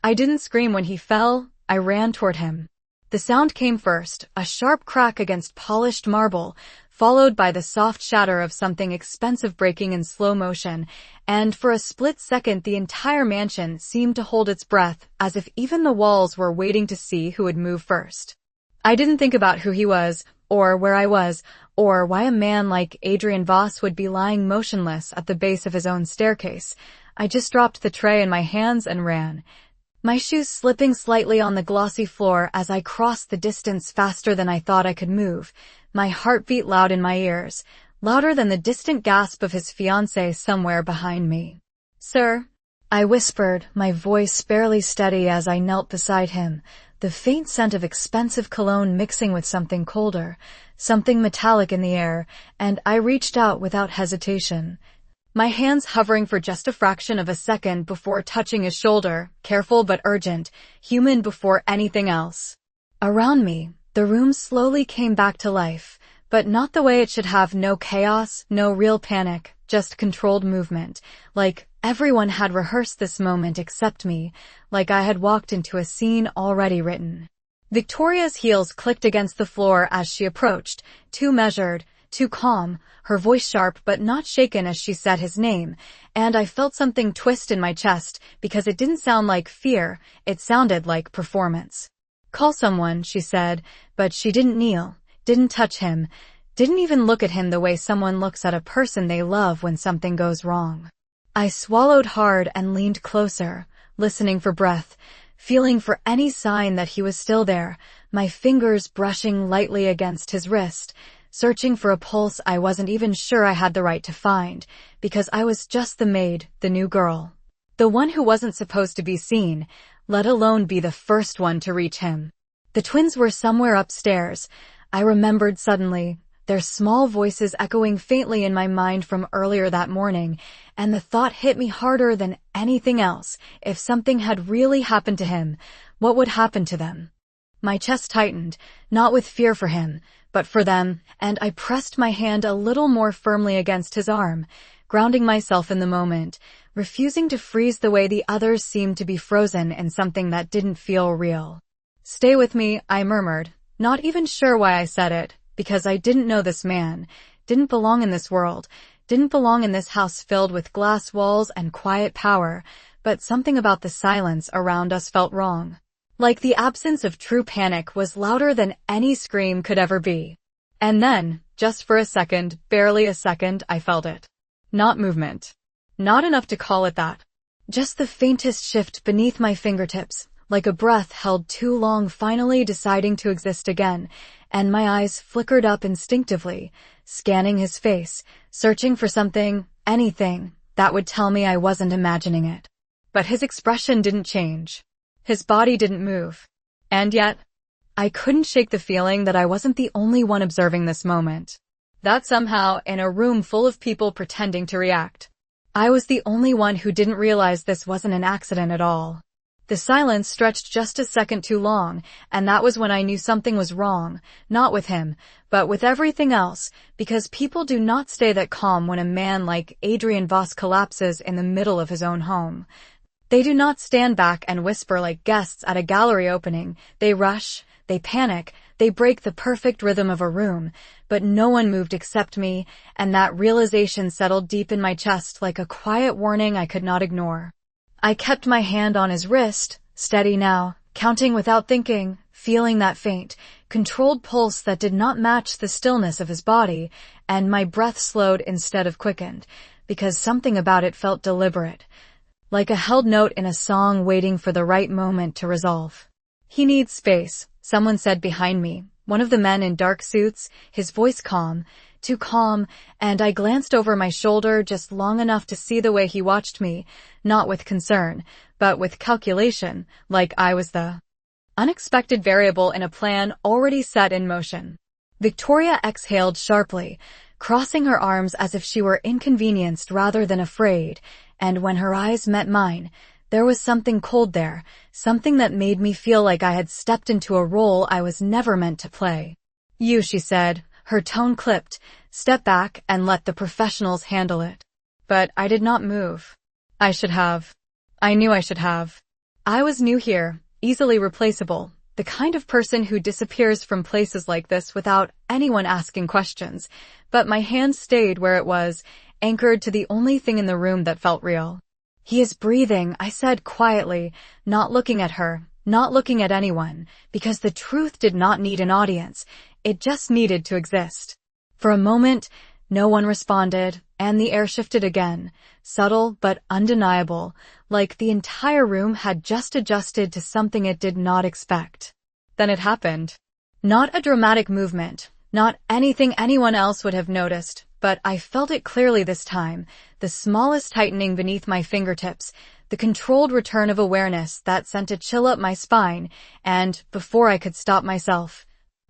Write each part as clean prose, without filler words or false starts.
I didn't scream when he fell, I ran toward him. The sound came first, a sharp crack against polished marble, followed by the soft shatter of something expensive breaking in slow motion, and for a split second the entire mansion seemed to hold its breath, as if even the walls were waiting to see who would move first. I didn't think about who he was, or where I was, or why a man like Adrian Voss would be lying motionless at the base of his own staircase. I just dropped the tray in my hands and ran, my shoes slipping slightly on the glossy floor as I crossed the distance faster than I thought I could move, my heartbeat loud in my ears, louder than the distant gasp of his fiancée somewhere behind me. "Sir," I whispered, my voice barely steady as I knelt beside him, the faint scent of expensive cologne mixing with something colder, something metallic in the air, and I reached out without hesitation, my hands hovering for just a fraction of a second before touching his shoulder, careful but urgent, human before anything else. Around me, the room slowly came back to life, but not the way it should have. No chaos, no real panic, just controlled movement, like everyone had rehearsed this moment except me, like I had walked into a scene already written. Victoria's heels clicked against the floor as she approached, too measured, too calm, her voice sharp but not shaken as she said his name, and I felt something twist in my chest because it didn't sound like fear, it sounded like performance. "Call someone," she said, but she didn't kneel, didn't touch him, didn't even look at him the way someone looks at a person they love when something goes wrong. I swallowed hard and leaned closer, listening for breath, feeling for any sign that he was still there, my fingers brushing lightly against his wrist, searching for a pulse I wasn't even sure I had the right to find, because I was just the maid, the new girl. The one who wasn't supposed to be seen, let alone be the first one to reach him. The twins were somewhere upstairs, I remembered suddenly, their small voices echoing faintly in my mind from earlier that morning, and the thought hit me harder than anything else. If something had really happened to him, what would happen to them? My chest tightened, not with fear for him, but for them, and I pressed my hand a little more firmly against his arm, grounding myself in the moment, refusing to freeze the way the others seemed to be frozen in something that didn't feel real. "Stay with me," I murmured, not even sure why I said it, because I didn't know this man, didn't belong in this world, didn't belong in this house filled with glass walls and quiet power, but something about the silence around us felt wrong. Like the absence of true panic was louder than any scream could ever be. And then, just for a second, barely a second, I felt it. Not movement. Not enough to call it that. Just the faintest shift beneath my fingertips, like a breath held too long finally deciding to exist again, and my eyes flickered up instinctively, scanning his face, searching for something, anything, that would tell me I wasn't imagining it. But his expression didn't change. His body didn't move. And yet, I couldn't shake the feeling that I wasn't the only one observing this moment. That somehow, in a room full of people pretending to react, I was the only one who didn't realize this wasn't an accident at all. The silence stretched just a second too long, and that was when I knew something was wrong, not with him, but with everything else, because people do not stay that calm when a man like Adrian Voss collapses in the middle of his own home. They do not stand back and whisper like guests at a gallery opening. They rush, they panic, they break the perfect rhythm of a room, but no one moved except me, and that realization settled deep in my chest like a quiet warning I could not ignore. I kept my hand on his wrist, steady now, counting without thinking, feeling that faint, controlled pulse that did not match the stillness of his body, and my breath slowed instead of quickened, because something about it felt deliberate, like a held note in a song waiting for the right moment to resolve. "He needs space," someone said behind me, one of the men in dark suits, his voice calm, too calm, and I glanced over my shoulder just long enough to see the way he watched me, not with concern, but with calculation, like I was the unexpected variable in a plan already set in motion. Victoria exhaled sharply, crossing her arms as if she were inconvenienced rather than afraid, and when her eyes met mine, there was something cold there, something that made me feel like I had stepped into a role I was never meant to play. "You," she said, her tone clipped, "step back and let the professionals handle it." But I did not move. I should have. I knew I should have. I was new here, easily replaceable, the kind of person who disappears from places like this without anyone asking questions, but my hand stayed where it was, anchored to the only thing in the room that felt real. "He is breathing," I said quietly, not looking at her, not looking at anyone, because the truth did not need an audience, it just needed to exist. For a moment, no one responded, and the air shifted again, subtle but undeniable, like the entire room had just adjusted to something it did not expect. Then it happened. Not a dramatic movement, not anything anyone else would have noticed, but I felt it clearly this time, the smallest tightening beneath my fingertips, the controlled return of awareness that sent a chill up my spine, and, before I could stop myself,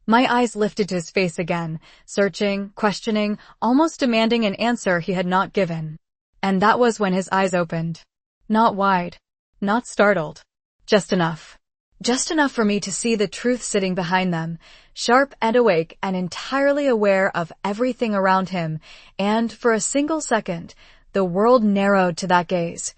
my eyes lifted to his face again, searching, questioning, almost demanding an answer he had not given. And that was when his eyes opened. Not wide, not startled, just enough. Just enough for me to see the truth sitting behind them, sharp and awake and entirely aware of everything around him, and for a single second, the world narrowed to that gaze.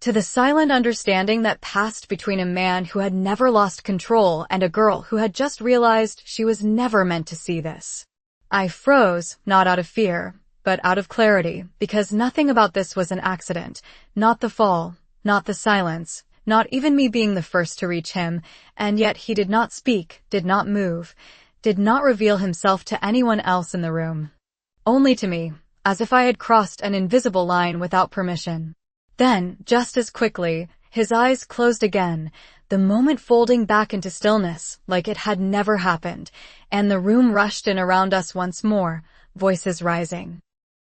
To the silent understanding that passed between a man who had never lost control and a girl who had just realized she was never meant to see this. I froze, not out of fear, but out of clarity, because nothing about this was an accident. Not the fall, not the silence, not even me being the first to reach him, and yet he did not speak, did not move, did not reveal himself to anyone else in the room. Only to me, as if I had crossed an invisible line without permission. Then, just as quickly, his eyes closed again, the moment folding back into stillness, like it had never happened, and the room rushed in around us once more, voices rising.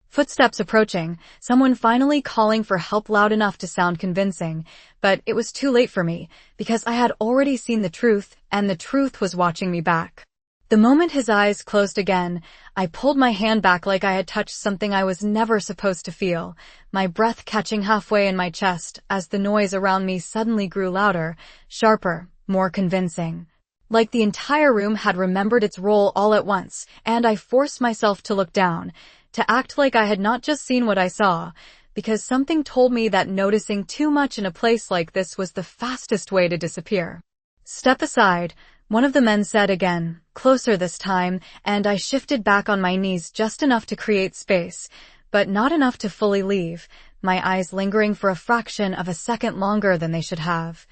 Footsteps approaching, someone finally calling for help loud enough to sound convincing, but it was too late for me, because I had already seen the truth, and the truth was watching me back. The moment his eyes closed again, I pulled my hand back like I had touched something I was never supposed to feel, my breath catching halfway in my chest as the noise around me suddenly grew louder, sharper, more convincing. Like the entire room had remembered its role all at once, and I forced myself to look down, to act like I had not just seen what I saw, because something told me that noticing too much in a place like this was the fastest way to disappear. "Step aside," one of the men said again, closer this time, and I shifted back on my knees just enough to create space, but not enough to fully leave, my eyes lingering for a fraction of a second longer than they should have.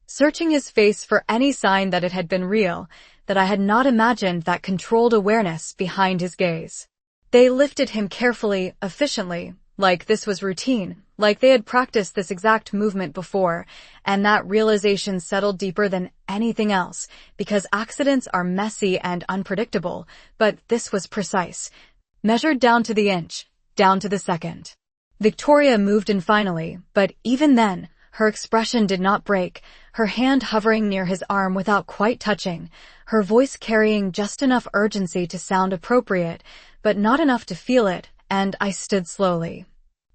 Searching his face for any sign that it had been real, that I had not imagined that controlled awareness behind his gaze. They lifted him carefully, efficiently, like this was routine, like they had practiced this exact movement before, and that realization settled deeper than anything else, because accidents are messy and unpredictable, but this was precise, measured down to the inch, down to the second. Victoria moved in finally, but even then, her expression did not break, her hand hovering near his arm without quite touching, her voice carrying just enough urgency to sound appropriate, but not enough to feel it, and I stood slowly.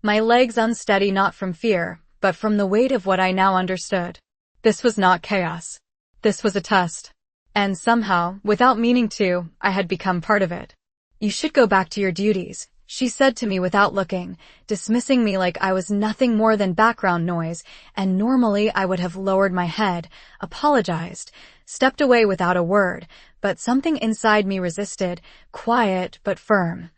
My legs unsteady not from fear, but from the weight of what I now understood. This was not chaos. This was a test. And somehow, without meaning to, I had become part of it. "You should go back to your duties," she said to me without looking, dismissing me like I was nothing more than background noise, and normally I would have lowered my head, apologized, stepped away without a word, but something inside me resisted, quiet but firm.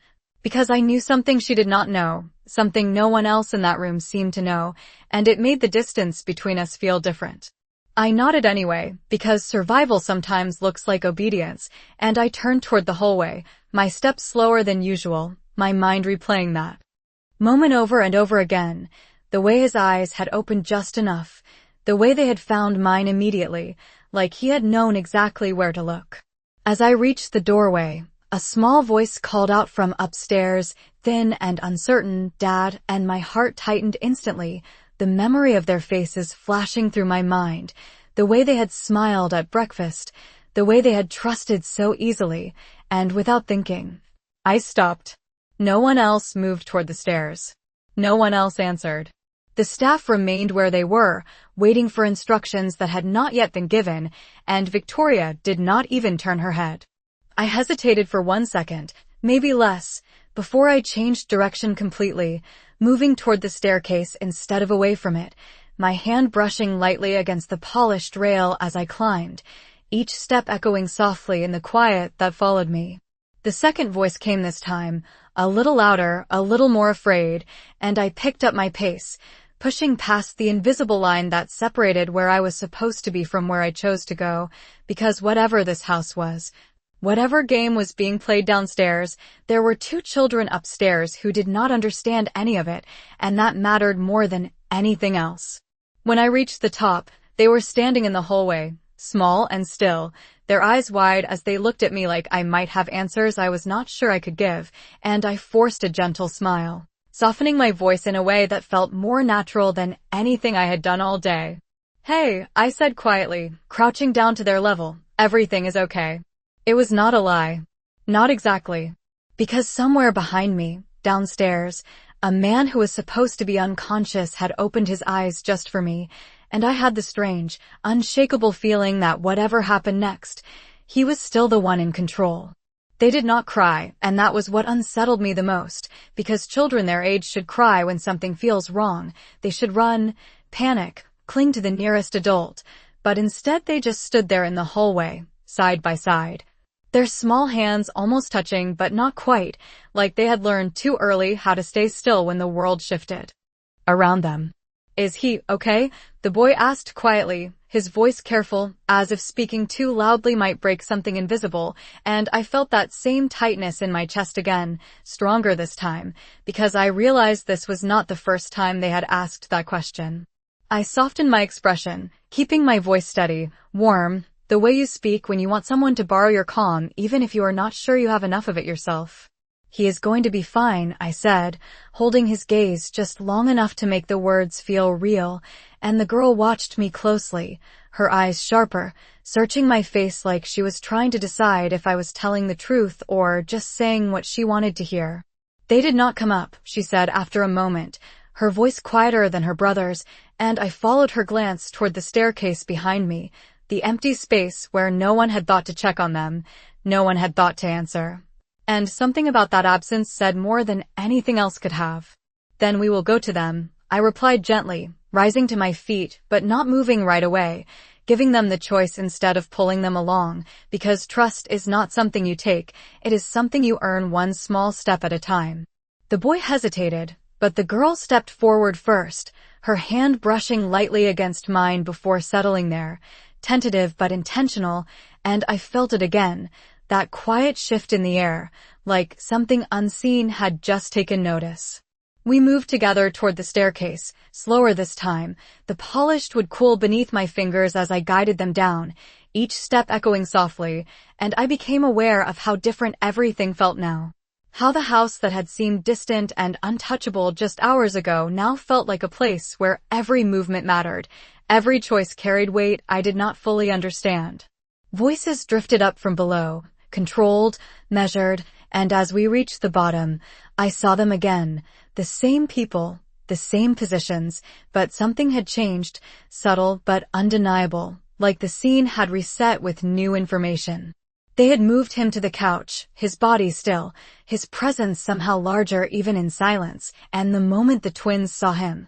Because I knew something she did not know, something no one else in that room seemed to know, and it made the distance between us feel different. I nodded anyway, because survival sometimes looks like obedience, and I turned toward the hallway, my steps slower than usual, my mind replaying that moment over and over again, the way his eyes had opened just enough, the way they had found mine immediately, like he had known exactly where to look. As I reached the doorway, a small voice called out from upstairs, thin and uncertain, "Dad," and my heart tightened instantly, the memory of their faces flashing through my mind, the way they had smiled at breakfast, the way they had trusted so easily, and without thinking, I stopped. No one else moved toward the stairs. No one else answered. The staff remained where they were, waiting for instructions that had not yet been given, and Victoria did not even turn her head. I hesitated for 1 second, maybe less, before I changed direction completely, moving toward the staircase instead of away from it, my hand brushing lightly against the polished rail as I climbed, each step echoing softly in the quiet that followed me. The second voice came this time, a little louder, a little more afraid, and I picked up my pace, pushing past the invisible line that separated where I was supposed to be from where I chose to go, because whatever this house was, whatever game was being played downstairs, there were two children upstairs who did not understand any of it, and that mattered more than anything else. When I reached the top, they were standing in the hallway, small and still, their eyes wide as they looked at me like I might have answers I was not sure I could give, and I forced a gentle smile, softening my voice in a way that felt more natural than anything I had done all day. "Hey," I said quietly, crouching down to their level, "everything is okay." It was not a lie. Not exactly. Because somewhere behind me, downstairs, a man who was supposed to be unconscious had opened his eyes just for me, and I had the strange, unshakable feeling that whatever happened next, he was still the one in control. They did not cry, and that was what unsettled me the most, because children their age should cry when something feels wrong. They should run, panic, cling to the nearest adult, but instead they just stood there in the hallway, side by side. Their small hands almost touching but not quite, like they had learned too early how to stay still when the world shifted around them. "Is he okay?" the boy asked quietly, his voice careful, as if speaking too loudly might break something invisible, and I felt that same tightness in my chest again, stronger this time, because I realized this was not the first time they had asked that question. I softened my expression, keeping my voice steady, warm, the way you speak when you want someone to borrow your calm even if you are not sure you have enough of it yourself. "He is going to be fine," I said, holding his gaze just long enough to make the words feel real, and the girl watched me closely, her eyes sharper, searching my face like she was trying to decide if I was telling the truth or just saying what she wanted to hear. "They did not come up," she said after a moment, her voice quieter than her brother's, and I followed her glance toward the staircase behind me, the empty space where no one had thought to check on them, no one had thought to answer. And something about that absence said more than anything else could have. "Then we will go to them," I replied gently, rising to my feet but not moving right away, giving them the choice instead of pulling them along, because trust is not something you take, it is something you earn one small step at a time. The boy hesitated, but the girl stepped forward first, her hand brushing lightly against mine before settling there, tentative but intentional, and I felt it again, that quiet shift in the air, like something unseen had just taken notice. We moved together toward the staircase, slower this time, the polished wood cool beneath my fingers as I guided them down, each step echoing softly, and I became aware of how different everything felt now. How the house that had seemed distant and untouchable just hours ago now felt like a place where every movement mattered, every choice carried weight I did not fully understand. Voices drifted up from below, controlled, measured, and as we reached the bottom, I saw them again, the same people, the same positions, but something had changed, subtle but undeniable, like the scene had reset with new information. They had moved him to the couch, his body still, his presence somehow larger even in silence, and the moment the twins saw him,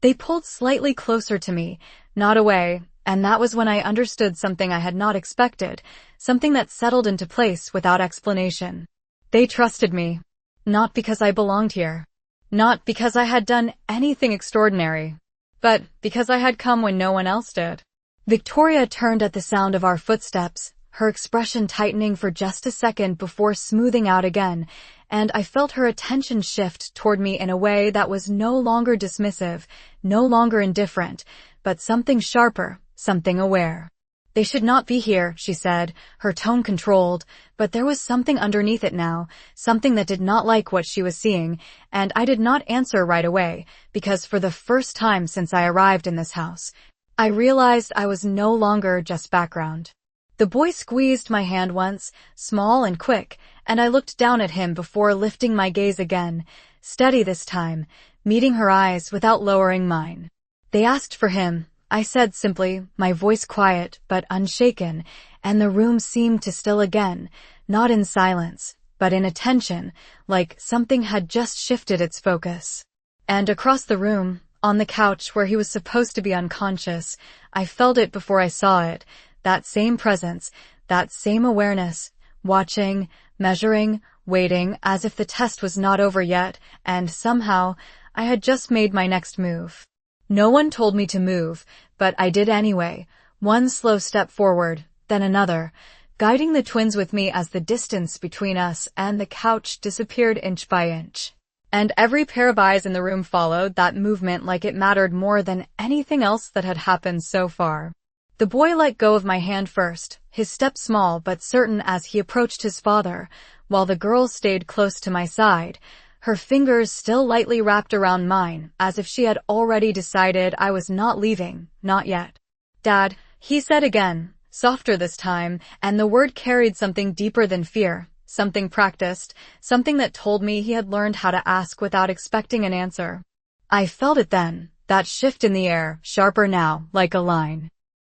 they pulled slightly closer to me, not away, and that was when I understood something I had not expected, something that settled into place without explanation. They trusted me. Not because I belonged here. Not because I had done anything extraordinary. But because I had come when no one else did. Victoria turned at the sound of our footsteps, her expression tightening for just a second before smoothing out again, and I felt her attention shift toward me in a way that was no longer dismissive, no longer indifferent, but something sharper, something aware. "They should not be here," she said, her tone controlled, but there was something underneath it now, something that did not like what she was seeing, and I did not answer right away, because for the first time since I arrived in this house, I realized I was no longer just background. The boy squeezed my hand once, small and quick, and I looked down at him before lifting my gaze again, steady this time, meeting her eyes without lowering mine. "They asked for him," I said simply, my voice quiet but unshaken, and the room seemed to still again, not in silence, but in attention, like something had just shifted its focus. And across the room, On the couch where he was supposed to be unconscious. I felt it before I saw it. That same presence, that same awareness, watching, measuring, waiting, as if the test was not over yet, and somehow, I had just made my next move. No one told me to move, but I did anyway. One slow step forward, then another, guiding the twins with me as the distance between us and the couch disappeared inch by inch. And every pair of eyes in the room followed that movement like it mattered more than anything else that had happened so far. The boy let go of my hand first, his step small but certain as he approached his father, while the girl stayed close to my side, her fingers still lightly wrapped around mine, as if she had already decided I was not leaving, not yet. "Dad," he said again, softer this time, and the word carried something deeper than fear, something practiced, something that told me he had learned how to ask without expecting an answer. I felt it then, that shift in the air, sharper now, like a line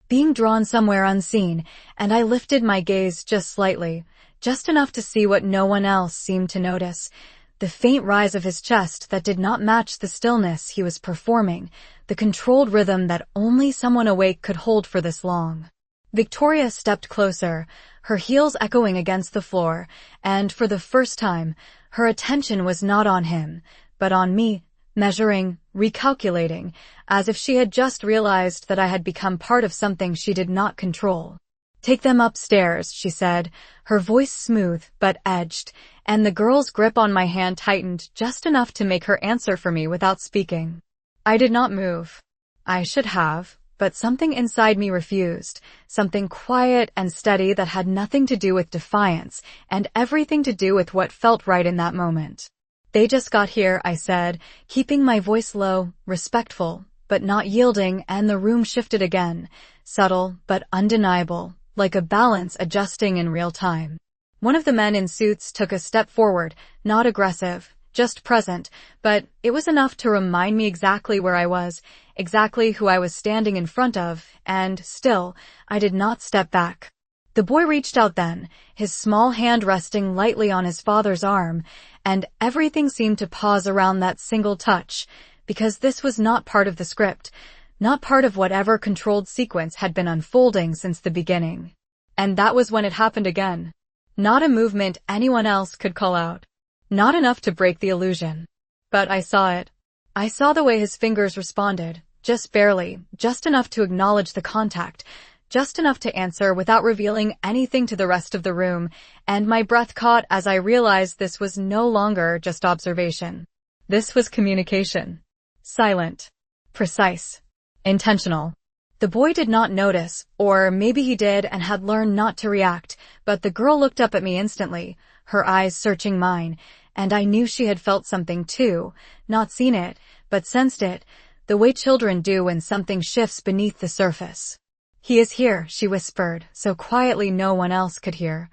being drawn somewhere unseen, and I lifted my gaze just slightly, just enough to see what no one else seemed to notice. The faint rise of his chest that did not match the stillness he was performing, the controlled rhythm that only someone awake could hold for this long. Victoria stepped closer, her heels echoing against the floor, and for the first time, her attention was not on him, but on me, measuring, recalculating, as if she had just realized that I had become part of something she did not control. "Take them upstairs," she said, her voice smooth but edged, and the girl's grip on my hand tightened just enough to make her answer for me without speaking. I did not move. I should have, but something inside me refused, something quiet and steady that had nothing to do with defiance and everything to do with what felt right in that moment. "They just got here," I said, keeping my voice low, respectful, but not yielding, and the room shifted again, subtle but undeniable, like a balance adjusting in real time. One of the men in suits took a step forward, not aggressive, just present, but it was enough to remind me exactly where I was, exactly who I was standing in front of, and still, I did not step back. The boy reached out then, his small hand resting lightly on his father's arm, and everything seemed to pause around that single touch, because this was not part of the script, not part of whatever controlled sequence had been unfolding since the beginning. And that was when it happened again. Not a movement anyone else could call out. Not enough to break the illusion. But I saw it. I saw the way his fingers responded, just barely, just enough to acknowledge the contact, just enough to answer without revealing anything to the rest of the room, and my breath caught as I realized this was no longer just observation. This was communication. Silent. Precise. Intentional. The boy did not notice, or maybe he did and had learned not to react, but the girl looked up at me instantly, her eyes searching mine, and I knew she had felt something too, not seen it, but sensed it, the way children do when something shifts beneath the surface. "He is here," she whispered, so quietly no one else could hear.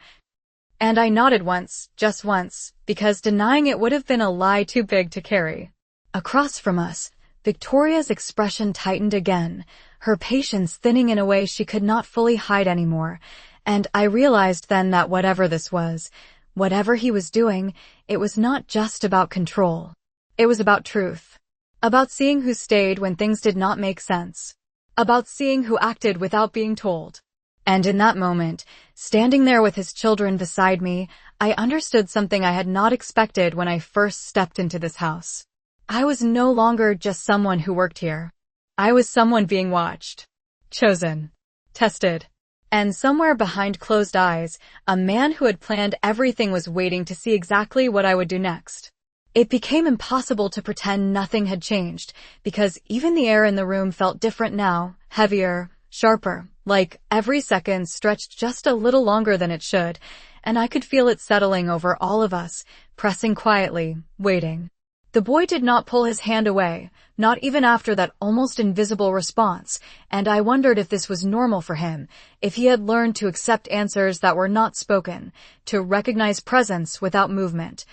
And I nodded once, just once, because denying it would have been a lie too big to carry. Across from us, Victoria's expression tightened again, her patience thinning in a way she could not fully hide anymore, and I realized then that whatever this was, whatever he was doing, it was not just about control. It was about truth. About seeing who stayed when things did not make sense. About seeing who acted without being told. And in that moment, standing there with his children beside me, I understood something I had not expected when I first stepped into this house. I was no longer just someone who worked here. I was someone being watched, chosen, tested. And somewhere behind closed eyes, a man who had planned everything was waiting to see exactly what I would do next. It became impossible to pretend nothing had changed, because even the air in the room felt different now, heavier, sharper, like every second stretched just a little longer than it should, and I could feel it settling over all of us, pressing quietly, waiting. The boy did not pull his hand away, not even after that almost invisible response, and I wondered if this was normal for him, if he had learned to accept answers that were not spoken, to recognize presence without movement.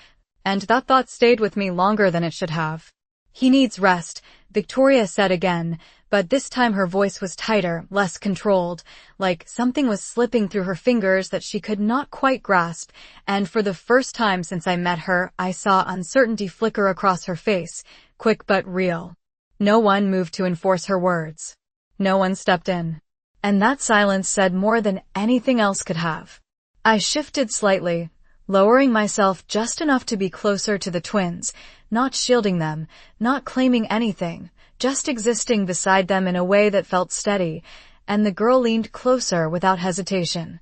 And that thought stayed with me longer than it should have. "He needs rest," Victoria said again, but this time her voice was tighter, less controlled, like something was slipping through her fingers that she could not quite grasp, and for the first time since I met her, I saw uncertainty flicker across her face, quick but real. No one moved to enforce her words. No one stepped in. And that silence said more than anything else could have. I shifted slightly, lowering myself just enough to be closer to the twins, not shielding them, not claiming anything, just existing beside them in a way that felt steady, and the girl leaned closer without hesitation,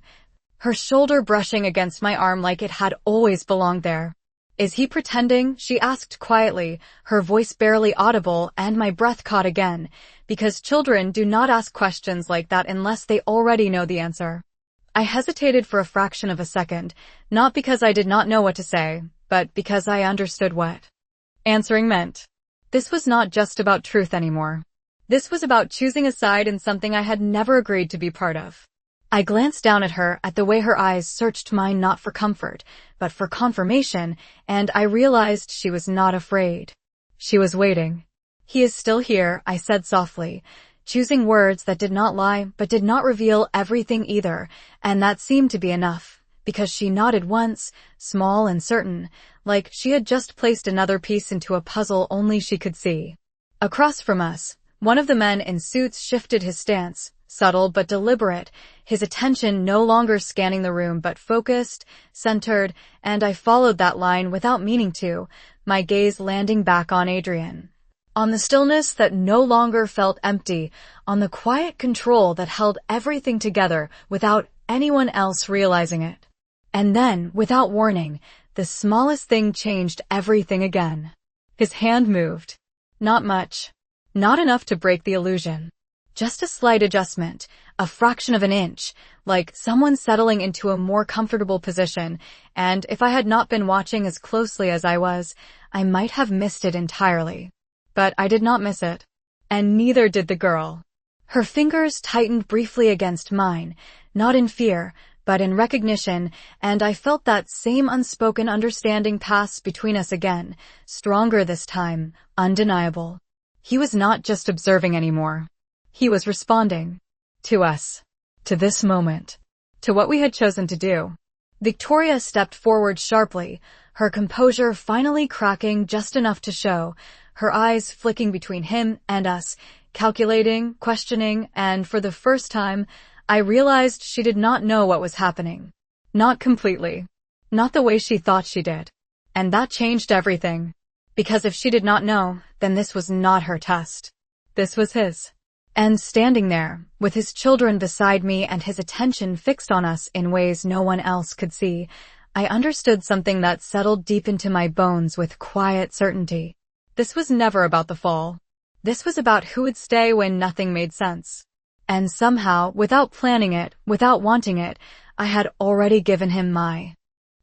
her shoulder brushing against my arm like it had always belonged there. "Is he pretending?" she asked quietly, her voice barely audible, and my breath caught again, because children do not ask questions like that unless they already know the answer. I hesitated for a fraction of a second, not because I did not know what to say, but because I understood what answering meant. This was not just about truth anymore. This was about choosing a side in something I had never agreed to be part of. I glanced down at her, at the way her eyes searched mine not for comfort, but for confirmation, and I realized she was not afraid. She was waiting. "He is still here," I said softly, choosing words that did not lie but did not reveal everything either, and that seemed to be enough, because she nodded once, small and certain, like she had just placed another piece into a puzzle only she could see. Across from us, one of the men in suits shifted his stance, subtle but deliberate, his attention no longer scanning the room but focused, centered, and I followed that line without meaning to, my gaze landing back on Adrian. On the stillness that no longer felt empty, on the quiet control that held everything together without anyone else realizing it. And then, without warning, the smallest thing changed everything again. His hand moved. Not much. Not enough to break the illusion. Just a slight adjustment, a fraction of an inch, like someone settling into a more comfortable position, and if I had not been watching as closely as I was, I might have missed it entirely. But I did not miss it. And neither did the girl. Her fingers tightened briefly against mine, not in fear, but in recognition, and I felt that same unspoken understanding pass between us again, stronger this time, undeniable. He was not just observing anymore. He was responding. To us. To this moment. To what we had chosen to do. Victoria stepped forward sharply, her composure finally cracking just enough to show, her eyes flicking between him and us, calculating, questioning, and for the first time, I realized she did not know what was happening. Not completely. Not the way she thought she did. And that changed everything. Because if she did not know, then this was not her test. This was his. And standing there, with his children beside me and his attention fixed on us in ways no one else could see, I understood something that settled deep into my bones with quiet certainty. This was never about the fall. This was about who would stay when nothing made sense. And somehow, without planning it, without wanting it, I had already given him my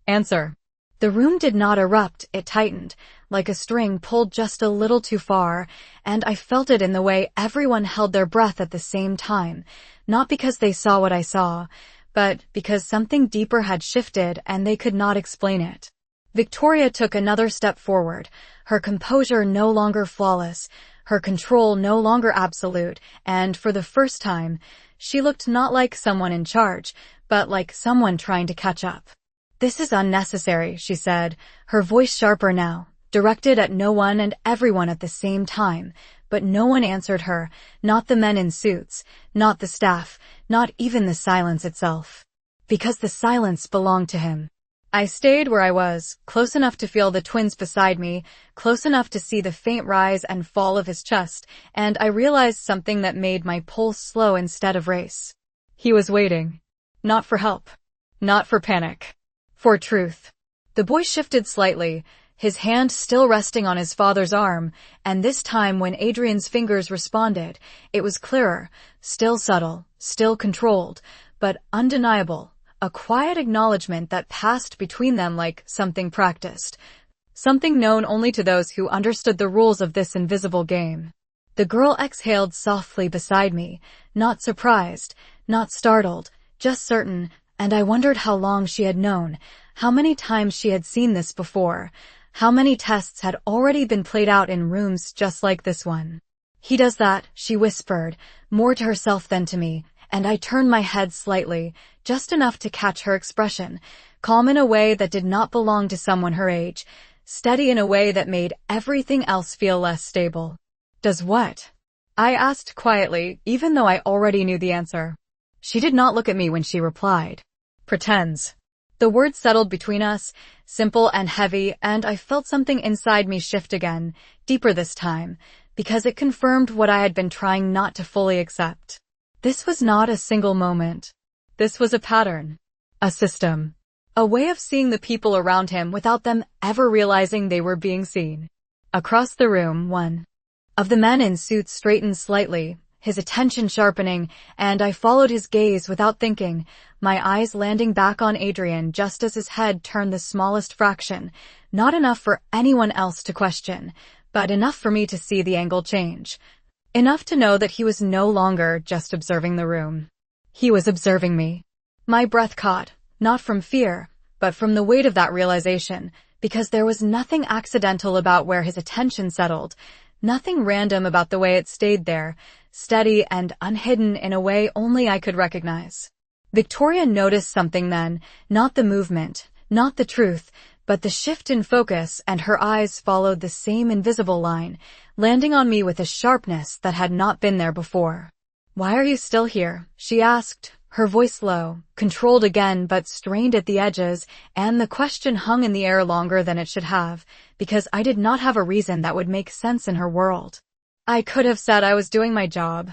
answer. The room did not erupt, it tightened, like a string pulled just a little too far, and I felt it in the way everyone held their breath at the same time, not because they saw what I saw, but because something deeper had shifted and they could not explain it. Victoria took another step forward, her composure no longer flawless, her control no longer absolute, and for the first time, she looked not like someone in charge, but like someone trying to catch up. "This is unnecessary," she said, her voice sharper now, directed at no one and everyone at the same time, but no one answered her, not the men in suits, not the staff, not even the silence itself. Because the silence belonged to him. I stayed where I was, close enough to feel the twins beside me, close enough to see the faint rise and fall of his chest, and I realized something that made my pulse slow instead of race. He was waiting. Not for help. Not for panic. For truth. The boy shifted slightly, his hand still resting on his father's arm, and this time when Adrian's fingers responded, it was clearer, still subtle, still controlled, but undeniable. A quiet acknowledgement that passed between them like something practiced. Something known only to those who understood the rules of this invisible game. The girl exhaled softly beside me, not surprised, not startled, just certain, and I wondered how long she had known, how many times she had seen this before, how many tests had already been played out in rooms just like this one. "He does that," she whispered, more to herself than to me, and I turned my head slightly, just enough to catch her expression, calm in a way that did not belong to someone her age, steady in a way that made everything else feel less stable. Does what? I asked quietly, even though I already knew the answer. She did not look at me when she replied. Pretends. The words settled between us, simple and heavy, and I felt something inside me shift again, deeper this time, because it confirmed what I had been trying not to fully accept. This was not a single moment. This was a pattern. A system. A way of seeing the people around him without them ever realizing they were being seen. Across the room, one of the men in suits straightened slightly, his attention sharpening, and I followed his gaze without thinking, my eyes landing back on Adrian just as his head turned the smallest fraction, not enough for anyone else to question, but enough for me to see the angle change. Enough to know that he was no longer just observing the room. He was observing me. My breath caught, not from fear, but from the weight of that realization, because there was nothing accidental about where his attention settled, nothing random about the way it stayed there, steady and unhidden in a way only I could recognize. Victoria noticed something then, not the movement, not the truth, but the shift in focus, and her eyes followed the same invisible line, landing on me with a sharpness that had not been there before. "Why are you still here?" she asked, her voice low, controlled again but strained at the edges, and the question hung in the air longer than it should have, because I did not have a reason that would make sense in her world. I could have said I was doing my job.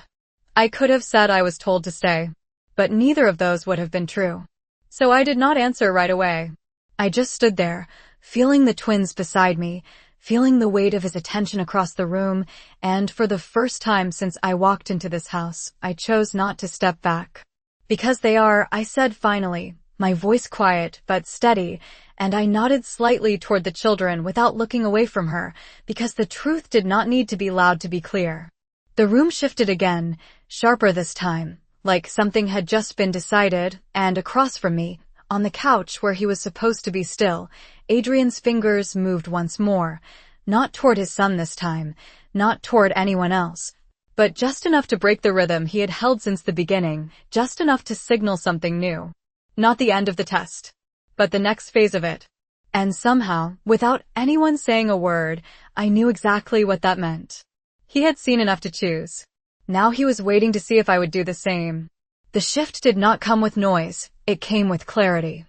I could have said I was told to stay. But neither of those would have been true. So I did not answer right away. I just stood there, feeling the twins beside me, feeling the weight of his attention across the room, and for the first time since I walked into this house, I chose not to step back. "Because they are," I said finally, my voice quiet but steady, and I nodded slightly toward the children without looking away from her, because the truth did not need to be loud to be clear. The room shifted again, sharper this time, like something had just been decided, and across from me, on the couch where he was supposed to be still, Adrian's fingers moved once more, not toward his son this time, not toward anyone else, but just enough to break the rhythm he had held since the beginning, just enough to signal something new. Not the end of the test, but the next phase of it. And somehow, without anyone saying a word, I knew exactly what that meant. He had seen enough to choose. Now he was waiting to see if I would do the same. The shift did not come with noise, it came with clarity.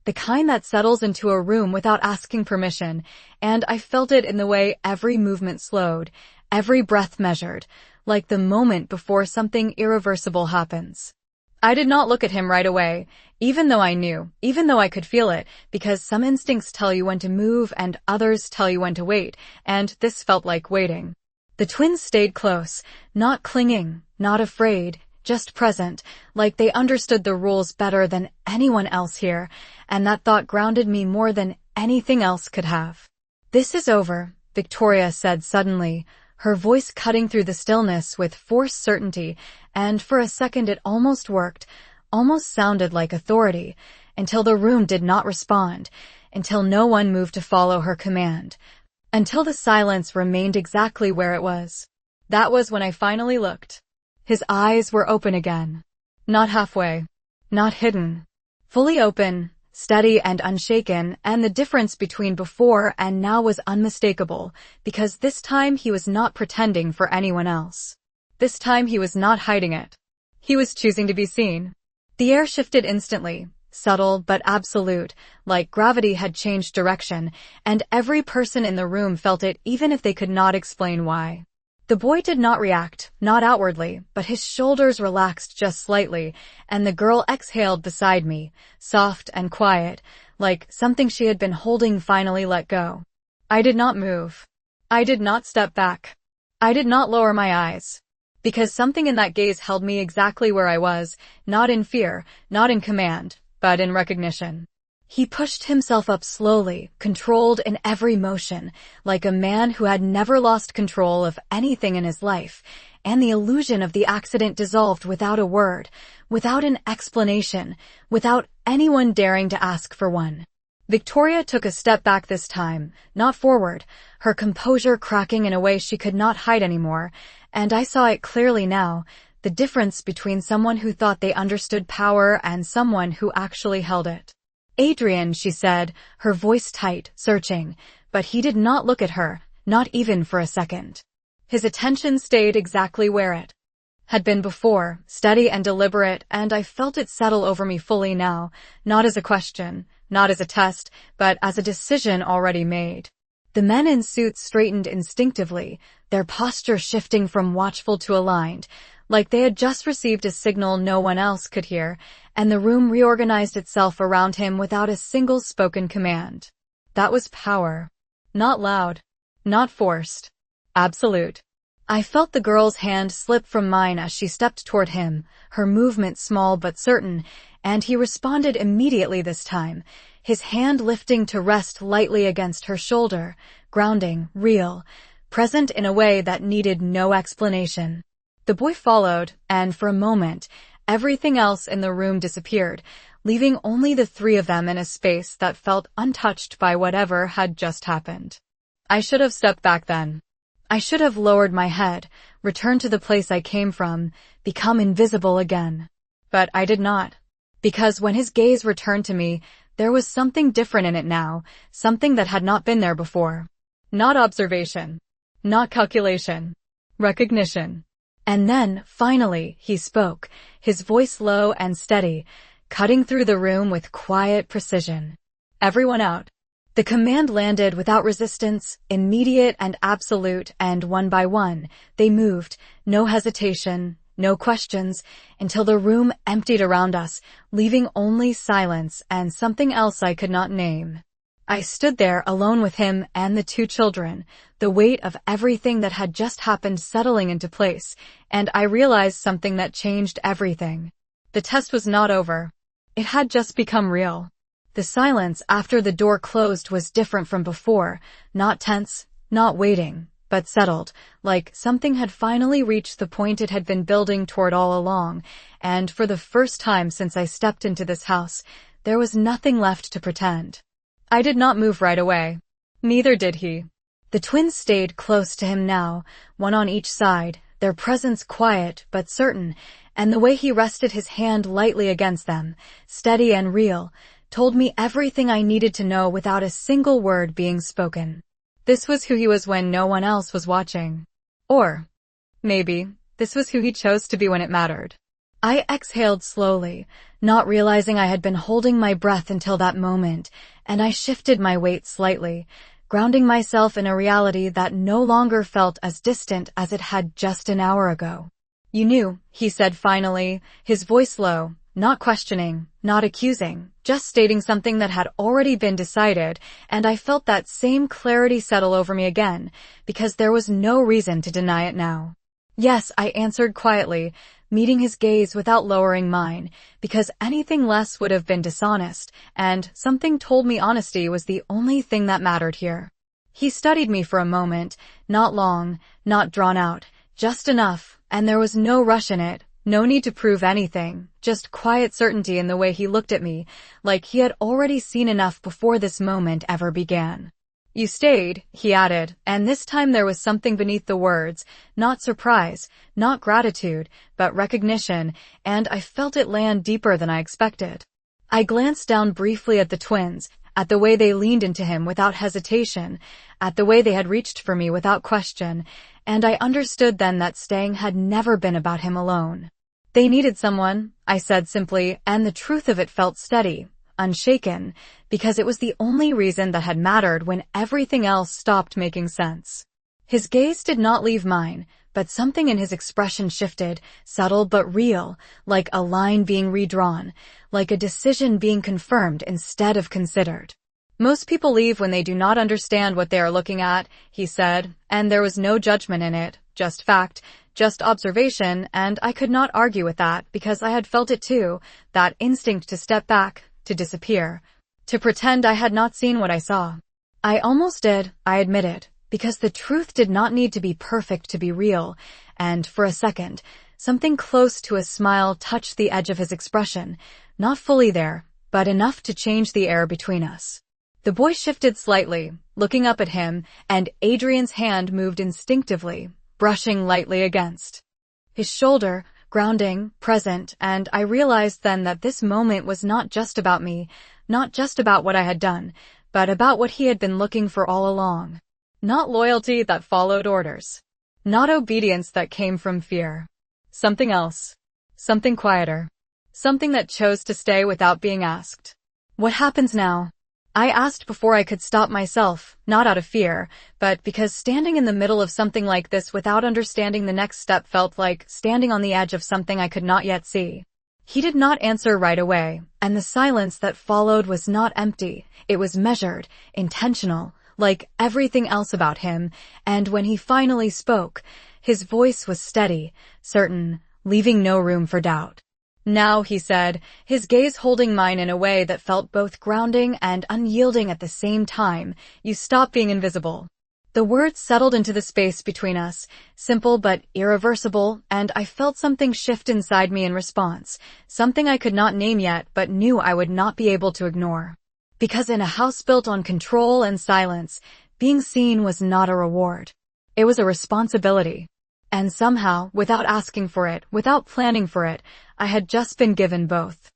The kind that settles into a room without asking permission, and I felt it in the way every movement slowed, every breath measured, like the moment before something irreversible happens. I did not look at him right away, even though I knew, even though I could feel it, because some instincts tell you when to move and others tell you when to wait, and this felt like waiting. The twins stayed close, not clinging, not afraid, just present, like they understood the rules better than anyone else here, and that thought grounded me more than anything else could have. "This is over," Victoria said suddenly, her voice cutting through the stillness with forced certainty, and for a second it almost worked, almost sounded like authority, until the room did not respond, until no one moved to follow her command, until the silence remained exactly where it was. That was when I finally looked. His eyes were open again. Not halfway. Not hidden. Fully open, steady and unshaken, and the difference between before and now was unmistakable, because this time he was not pretending for anyone else. This time he was not hiding it. He was choosing to be seen. The air shifted instantly, subtle but absolute, like gravity had changed direction, and every person in the room felt it even if they could not explain why. The boy did not react, not outwardly, but his shoulders relaxed just slightly, and the girl exhaled beside me, soft and quiet, like something she had been holding finally let go. I did not move. I did not step back. I did not lower my eyes. Because something in that gaze held me exactly where I was, not in fear, not in command, but in recognition. He pushed himself up slowly, controlled in every motion, like a man who had never lost control of anything in his life, and the illusion of the accident dissolved without a word, without an explanation, without anyone daring to ask for one. Victoria took a step back this time, not forward, her composure cracking in a way she could not hide anymore, and I saw it clearly now, the difference between someone who thought they understood power and someone who actually held it. "Adrian," she said, her voice tight, searching, but he did not look at her, not even for a second. His attention stayed exactly where it had been before, steady and deliberate, and I felt it settle over me fully now, not as a question, not as a test, but as a decision already made. The men in suits straightened instinctively, their posture shifting from watchful to aligned, like they had just received a signal no one else could hear, and the room reorganized itself around him without a single spoken command. That was power. Not loud. Not forced. Absolute. I felt the girl's hand slip from mine as she stepped toward him, her movement small but certain, and he responded immediately this time, his hand lifting to rest lightly against her shoulder, grounding, real, present in a way that needed no explanation. The boy followed, and for a moment, everything else in the room disappeared, leaving only the three of them in a space that felt untouched by whatever had just happened. I should have stepped back then. I should have lowered my head, returned to the place I came from, become invisible again. But I did not. Because when his gaze returned to me, there was something different in it now, something that had not been there before. Not observation. Not calculation. Recognition. And then, finally, he spoke, his voice low and steady, cutting through the room with quiet precision. Everyone out. The command landed without resistance, immediate and absolute, and one by one, they moved, no hesitation, no questions, until the room emptied around us, leaving only silence and something else I could not name. I stood there alone with him and the two children, the weight of everything that had just happened settling into place, and I realized something that changed everything. The test was not over. It had just become real. The silence after the door closed was different from before, not tense, not waiting, but settled, like something had finally reached the point it had been building toward all along, and for the first time since I stepped into this house, there was nothing left to pretend. I did not move right away. Neither did he. The twins stayed close to him now, one on each side, their presence quiet but certain, and the way he rested his hand lightly against them, steady and real, told me everything I needed to know without a single word being spoken. This was who he was when no one else was watching. Or, maybe, this was who he chose to be when it mattered. I exhaled slowly, not realizing I had been holding my breath until that moment, and I shifted my weight slightly, grounding myself in a reality that no longer felt as distant as it had just an hour ago. You knew, he said finally, his voice low, not questioning, not accusing, just stating something that had already been decided, and I felt that same clarity settle over me again, because there was no reason to deny it now. Yes, I answered quietly, meeting his gaze without lowering mine, because anything less would have been dishonest, and something told me honesty was the only thing that mattered here. He studied me for a moment, not long, not drawn out, just enough, and there was no rush in it. No need to prove anything, just quiet certainty in the way he looked at me, like he had already seen enough before this moment ever began. You stayed, he added, and this time there was something beneath the words, not surprise, not gratitude, but recognition, and I felt it land deeper than I expected. I glanced down briefly at the twins, at the way they leaned into him without hesitation, at the way they had reached for me without question, and I understood then that staying had never been about him alone. They needed someone, I said simply, and the truth of it felt steady, unshaken, because it was the only reason that had mattered when everything else stopped making sense. His gaze did not leave mine, but something in his expression shifted, subtle but real, like a line being redrawn, like a decision being confirmed instead of considered. Most people leave when they do not understand what they are looking at, he said, and there was no judgment in it, just fact, just observation, and I could not argue with that because I had felt it too, that instinct to step back, to disappear, to pretend I had not seen what I saw. I almost did, I admitted, because the truth did not need to be perfect to be real, and for a second, something close to a smile touched the edge of his expression, not fully there, but enough to change the air between us. The boy shifted slightly, looking up at him, and Adrian's hand moved instinctively, brushing lightly against his shoulder, grounding, present, and I realized then that this moment was not just about me, not just about what I had done, but about what he had been looking for all along. Not loyalty that followed orders. Not obedience that came from fear. Something else. Something quieter. Something that chose to stay without being asked. What happens now? I asked before I could stop myself, not out of fear, but because standing in the middle of something like this without understanding the next step felt like standing on the edge of something I could not yet see. He did not answer right away, and the silence that followed was not empty. It was measured, intentional, like everything else about him, and when he finally spoke, his voice was steady, certain, leaving no room for doubt. Now, he said, his gaze holding mine in a way that felt both grounding and unyielding at the same time, you stop being invisible. The words settled into the space between us, simple but irreversible, and I felt something shift inside me in response, something I could not name yet but knew I would not be able to ignore. Because in a house built on control and silence, being seen was not a reward. It was a responsibility. And somehow, without asking for it, without planning for it, I had just been given both.